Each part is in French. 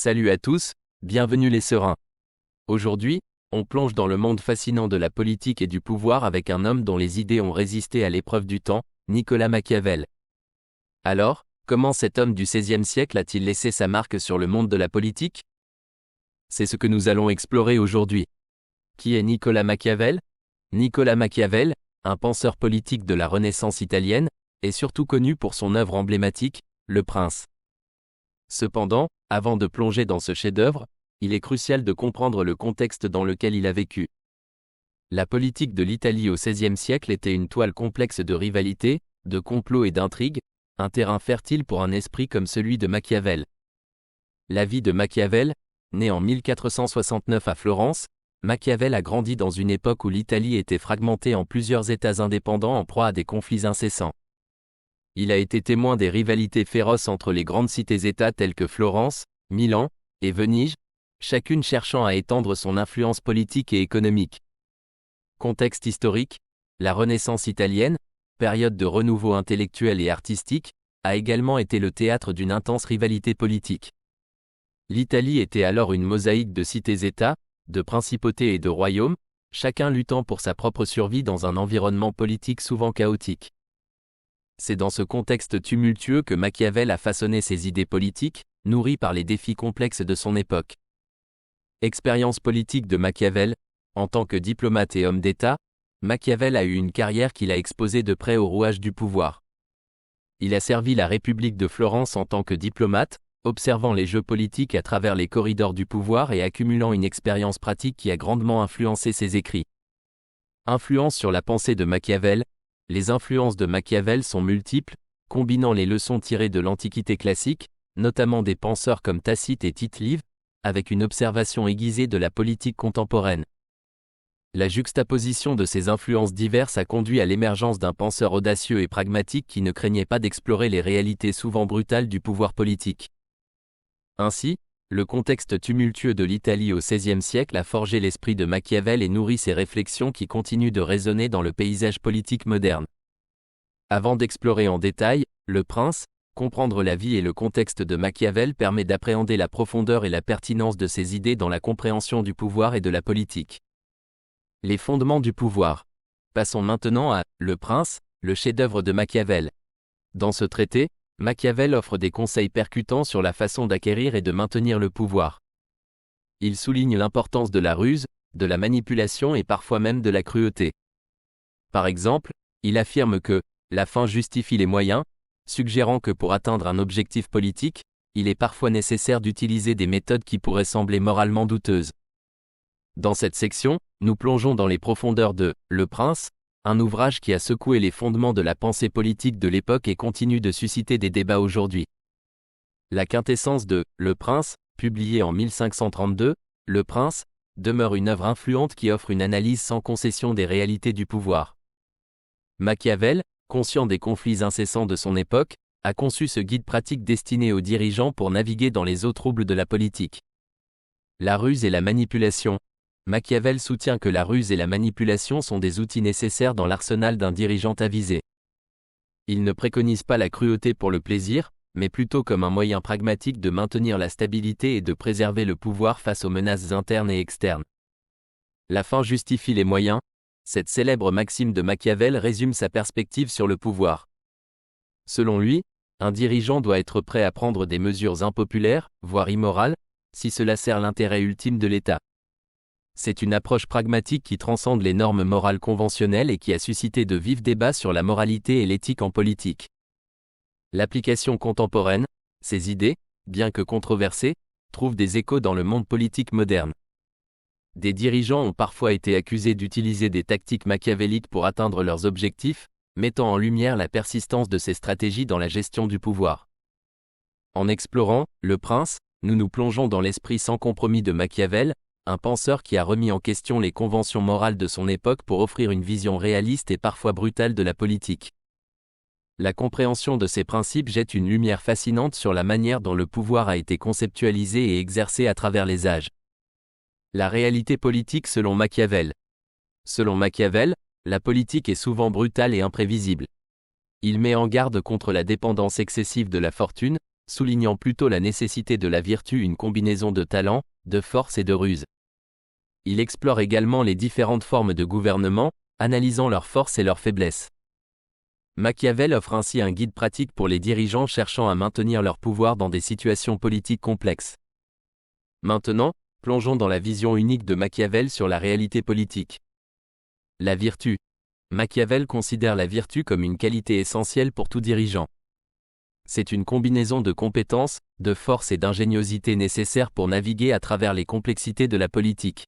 Salut à tous, bienvenue les sereins. Aujourd'hui, on plonge dans le monde fascinant de la politique et du pouvoir avec un homme dont les idées ont résisté à l'épreuve du temps, Nicolas Machiavel. Alors, comment cet homme du XVIe siècle a-t-il laissé sa marque sur le monde de la politique? C'est ce que nous allons explorer aujourd'hui. Qui est Nicolas Machiavel? Nicolas Machiavel, un penseur politique de la Renaissance italienne, est surtout connu pour son œuvre emblématique, Le Prince. Cependant, avant de plonger dans ce chef-d'œuvre, il est crucial de comprendre le contexte dans lequel il a vécu. La politique de l'Italie au XVIe siècle était une toile complexe de rivalités, de complots et d'intrigues, un terrain fertile pour un esprit comme celui de Machiavel. La vie de Machiavel, né en 1469 à Florence, Machiavel a grandi dans une époque où l'Italie était fragmentée en plusieurs États indépendants en proie à des conflits incessants. Il a été témoin des rivalités féroces entre les grandes cités-États telles que Florence, Milan et Venise, chacune cherchant à étendre son influence politique et économique. Contexte historique, la Renaissance italienne, période de renouveau intellectuel et artistique, a également été le théâtre d'une intense rivalité politique. L'Italie était alors une mosaïque de cités-États, de principautés et de royaumes, chacun luttant pour sa propre survie dans un environnement politique souvent chaotique. C'est dans ce contexte tumultueux que Machiavel a façonné ses idées politiques, nourries par les défis complexes de son époque. Expérience politique de Machiavel. En tant que diplomate et homme d'État, Machiavel a eu une carrière qu'il a exposée de près aux rouages du pouvoir. Il a servi la République de Florence en tant que diplomate, observant les jeux politiques à travers les corridors du pouvoir et accumulant une expérience pratique qui a grandement influencé ses écrits. Influence sur la pensée de Machiavel. Les influences de Machiavel sont multiples, combinant les leçons tirées de l'Antiquité classique, notamment des penseurs comme Tacite et Tite-Live, avec une observation aiguisée de la politique contemporaine. La juxtaposition de ces influences diverses a conduit à l'émergence d'un penseur audacieux et pragmatique qui ne craignait pas d'explorer les réalités souvent brutales du pouvoir politique. Ainsi, le contexte tumultueux de l'Italie au XVIe siècle a forgé l'esprit de Machiavel et nourri ses réflexions qui continuent de résonner dans le paysage politique moderne. Avant d'explorer en détail Le Prince, comprendre la vie et le contexte de Machiavel permet d'appréhender la profondeur et la pertinence de ses idées dans la compréhension du pouvoir et de la politique. Les fondements du pouvoir. Passons maintenant à Le Prince, le chef-d'œuvre de Machiavel. Dans ce traité, Machiavel offre des conseils percutants sur la façon d'acquérir et de maintenir le pouvoir. Il souligne l'importance de la ruse, de la manipulation et parfois même de la cruauté. Par exemple, il affirme que « la fin justifie les moyens », suggérant que pour atteindre un objectif politique, il est parfois nécessaire d'utiliser des méthodes qui pourraient sembler moralement douteuses. Dans cette section, nous plongeons dans les profondeurs de « Le Prince », un ouvrage qui a secoué les fondements de la pensée politique de l'époque et continue de susciter des débats aujourd'hui. La quintessence de « Le Prince », publié en 1532, « Le Prince » demeure une œuvre influente qui offre une analyse sans concession des réalités du pouvoir. Machiavel, conscient des conflits incessants de son époque, a conçu ce guide pratique destiné aux dirigeants pour naviguer dans les eaux troubles de la politique. La ruse et la manipulation. Machiavel soutient que la ruse et la manipulation sont des outils nécessaires dans l'arsenal d'un dirigeant avisé. Il ne préconise pas la cruauté pour le plaisir, mais plutôt comme un moyen pragmatique de maintenir la stabilité et de préserver le pouvoir face aux menaces internes et externes. La fin justifie les moyens. Cette célèbre maxime de Machiavel résume sa perspective sur le pouvoir. Selon lui, un dirigeant doit être prêt à prendre des mesures impopulaires, voire immorales, si cela sert l'intérêt ultime de l'État. C'est une approche pragmatique qui transcende les normes morales conventionnelles et qui a suscité de vifs débats sur la moralité et l'éthique en politique. L'application contemporaine, ces idées, bien que controversées, trouvent des échos dans le monde politique moderne. Des dirigeants ont parfois été accusés d'utiliser des tactiques machiavéliques pour atteindre leurs objectifs, mettant en lumière la persistance de ces stratégies dans la gestion du pouvoir. En explorant Le Prince, nous nous plongeons dans l'esprit sans compromis de Machiavel, un penseur qui a remis en question les conventions morales de son époque pour offrir une vision réaliste et parfois brutale de la politique. La compréhension de ces principes jette une lumière fascinante sur la manière dont le pouvoir a été conceptualisé et exercé à travers les âges. La réalité politique selon Machiavel. Selon Machiavel, la politique est souvent brutale et imprévisible. Il met en garde contre la dépendance excessive de la fortune, soulignant plutôt la nécessité de la vertu, une combinaison de talent, de force et de ruse. Il explore également les différentes formes de gouvernement, analysant leurs forces et leurs faiblesses. Machiavel offre ainsi un guide pratique pour les dirigeants cherchant à maintenir leur pouvoir dans des situations politiques complexes. Maintenant, plongeons dans la vision unique de Machiavel sur la réalité politique. La vertu. Machiavel considère la vertu comme une qualité essentielle pour tout dirigeant. C'est une combinaison de compétences, de force et d'ingéniosité nécessaires pour naviguer à travers les complexités de la politique.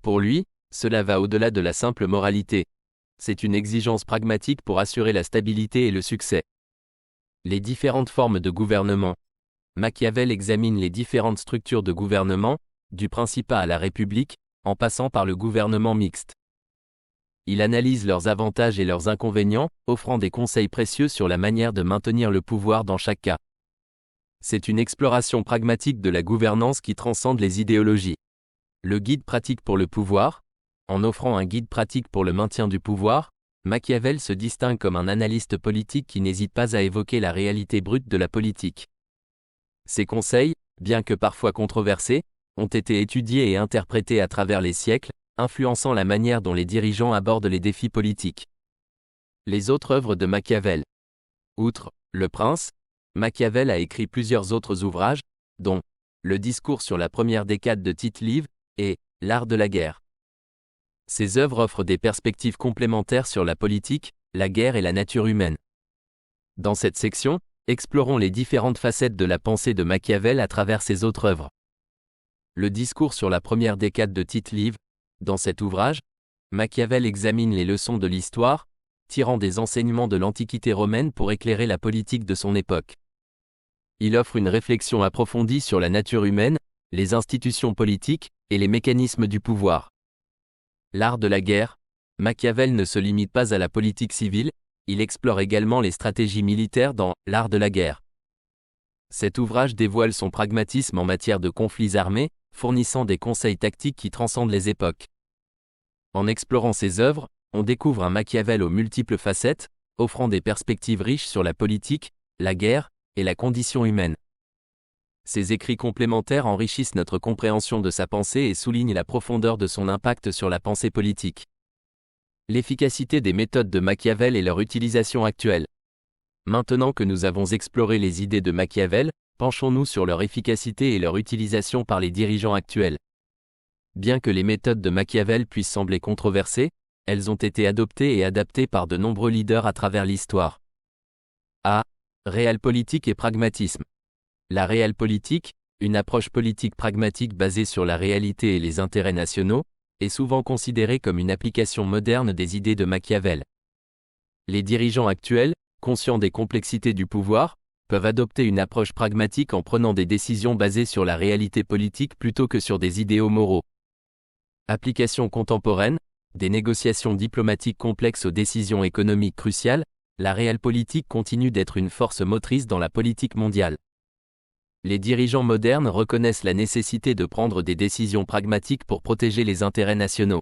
Pour lui, cela va au-delà de la simple moralité. C'est une exigence pragmatique pour assurer la stabilité et le succès. Les différentes formes de gouvernement. Machiavel examine les différentes structures de gouvernement, du Principat à la République, en passant par le gouvernement mixte. Il analyse leurs avantages et leurs inconvénients, offrant des conseils précieux sur la manière de maintenir le pouvoir dans chaque cas. C'est une exploration pragmatique de la gouvernance qui transcende les idéologies. Le guide pratique pour le pouvoir. En offrant un guide pratique pour le maintien du pouvoir, Machiavel se distingue comme un analyste politique qui n'hésite pas à évoquer la réalité brute de la politique. Ses conseils, bien que parfois controversés, ont été étudiés et interprétés à travers les siècles, influençant la manière dont les dirigeants abordent les défis politiques. Les autres œuvres de Machiavel. Outre Le Prince, Machiavel a écrit plusieurs autres ouvrages, dont Le discours sur la première décade de Tite-Live et L'art de la guerre. Ces œuvres offrent des perspectives complémentaires sur la politique, la guerre et la nature humaine. Dans cette section, explorons les différentes facettes de la pensée de Machiavel à travers ses autres œuvres. Le discours sur la première décade de Tite-Live. Dans cet ouvrage, Machiavel examine les leçons de l'histoire, tirant des enseignements de l'Antiquité romaine pour éclairer la politique de son époque. Il offre une réflexion approfondie sur la nature humaine, les institutions politiques et les mécanismes du pouvoir. L'art de la guerre. Machiavel ne se limite pas à la politique civile, il explore également les stratégies militaires dans L'art de la guerre. Cet ouvrage dévoile son pragmatisme en matière de conflits armés, fournissant des conseils tactiques qui transcendent les époques. En explorant ses œuvres, on découvre un Machiavel aux multiples facettes, offrant des perspectives riches sur la politique, la guerre et la condition humaine. Ses écrits complémentaires enrichissent notre compréhension de sa pensée et soulignent la profondeur de son impact sur la pensée politique. L'efficacité des méthodes de Machiavel et leur utilisation actuelle. Maintenant que nous avons exploré les idées de Machiavel, penchons-nous sur leur efficacité et leur utilisation par les dirigeants actuels. Bien que les méthodes de Machiavel puissent sembler controversées, elles ont été adoptées et adaptées par de nombreux leaders à travers l'histoire. A. Réalpolitik et pragmatisme. La réalpolitik, une approche politique pragmatique basée sur la réalité et les intérêts nationaux, est souvent considérée comme une application moderne des idées de Machiavel. Les dirigeants actuels, conscients des complexités du pouvoir, peuvent adopter une approche pragmatique en prenant des décisions basées sur la réalité politique plutôt que sur des idéaux moraux. Application contemporaine, des négociations diplomatiques complexes aux décisions économiques cruciales, la réalpolitik continue d'être une force motrice dans la politique mondiale. Les dirigeants modernes reconnaissent la nécessité de prendre des décisions pragmatiques pour protéger les intérêts nationaux.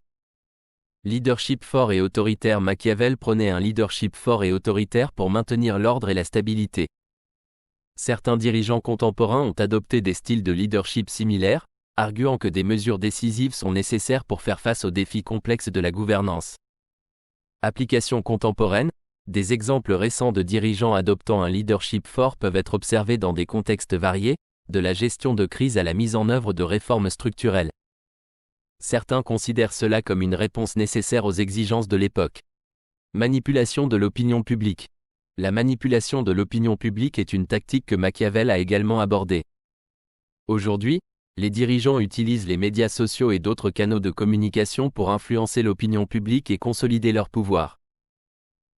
Leadership fort et autoritaire. Machiavel prônait un leadership fort et autoritaire pour maintenir l'ordre et la stabilité. Certains dirigeants contemporains ont adopté des styles de leadership similaires, arguant que des mesures décisives sont nécessaires pour faire face aux défis complexes de la gouvernance. Application contemporaine. Des exemples récents de dirigeants adoptant un leadership fort peuvent être observés dans des contextes variés, de la gestion de crise à la mise en œuvre de réformes structurelles. Certains considèrent cela comme une réponse nécessaire aux exigences de l'époque. Manipulation de l'opinion publique. La manipulation de l'opinion publique est une tactique que Machiavel a également abordée. Aujourd'hui, les dirigeants utilisent les médias sociaux et d'autres canaux de communication pour influencer l'opinion publique et consolider leur pouvoir.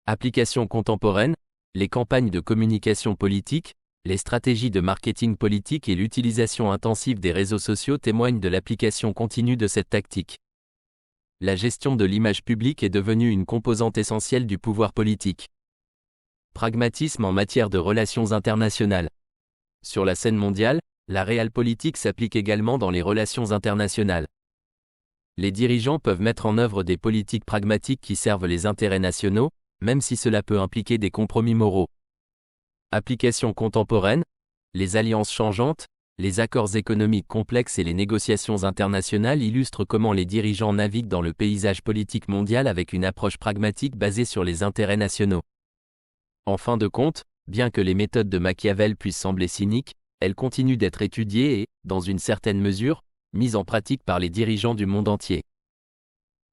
Application contemporaine, les campagnes de communication politique, les stratégies de marketing politique et l'utilisation intensive des réseaux sociaux témoignent de l'application continue de cette tactique. La gestion de l'image publique est devenue une composante essentielle du pouvoir politique. Pragmatisme en matière de relations internationales. Sur la scène mondiale, la réalpolitik s'applique également dans les relations internationales. Les dirigeants peuvent mettre en œuvre des politiques pragmatiques qui servent les intérêts nationaux, même si cela peut impliquer des compromis moraux. Application contemporaine, Les alliances changeantes, les accords économiques complexes et les négociations internationales illustrent comment les dirigeants naviguent dans le paysage politique mondial avec une approche pragmatique basée sur les intérêts nationaux. En fin de compte, bien que les méthodes de Machiavel puissent sembler cyniques, elles continuent d'être étudiées et, dans une certaine mesure, mises en pratique par les dirigeants du monde entier.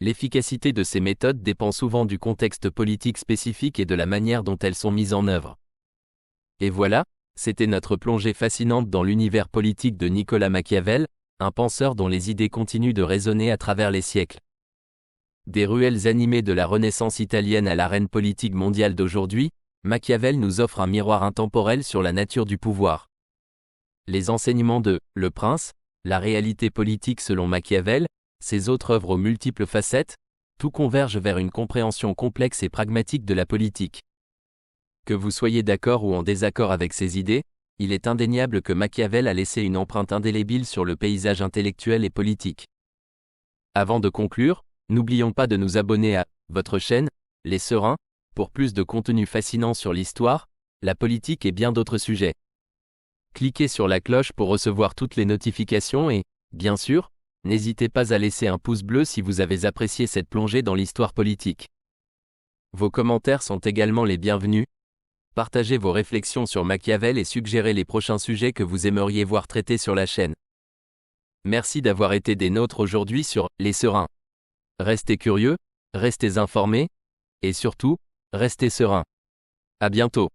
L'efficacité de ces méthodes dépend souvent du contexte politique spécifique et de la manière dont elles sont mises en œuvre. Et voilà, c'était notre plongée fascinante dans l'univers politique de Nicolas Machiavel, un penseur dont les idées continuent de résonner à travers les siècles. Des ruelles animées de la Renaissance italienne à l'arène politique mondiale d'aujourd'hui, Machiavel nous offre un miroir intemporel sur la nature du pouvoir. Les enseignements de « Le Prince », la réalité politique selon Machiavel, ses autres œuvres aux multiples facettes, tout converge vers une compréhension complexe et pragmatique de la politique. Que vous soyez d'accord ou en désaccord avec ces idées, il est indéniable que Machiavel a laissé une empreinte indélébile sur le paysage intellectuel et politique. Avant de conclure, n'oublions pas de nous abonner à votre chaîne, Les Serins, pour plus de contenu fascinant sur l'histoire, la politique et bien d'autres sujets. Cliquez sur la cloche pour recevoir toutes les notifications et, bien sûr, n'hésitez pas à laisser un pouce bleu si vous avez apprécié cette plongée dans l'histoire politique. Vos commentaires sont également les bienvenus. Partagez vos réflexions sur Machiavel et suggérez les prochains sujets que vous aimeriez voir traités sur la chaîne. Merci d'avoir été des nôtres aujourd'hui sur Les Serins. Restez curieux, restez informés, et surtout, restez sereins. À bientôt.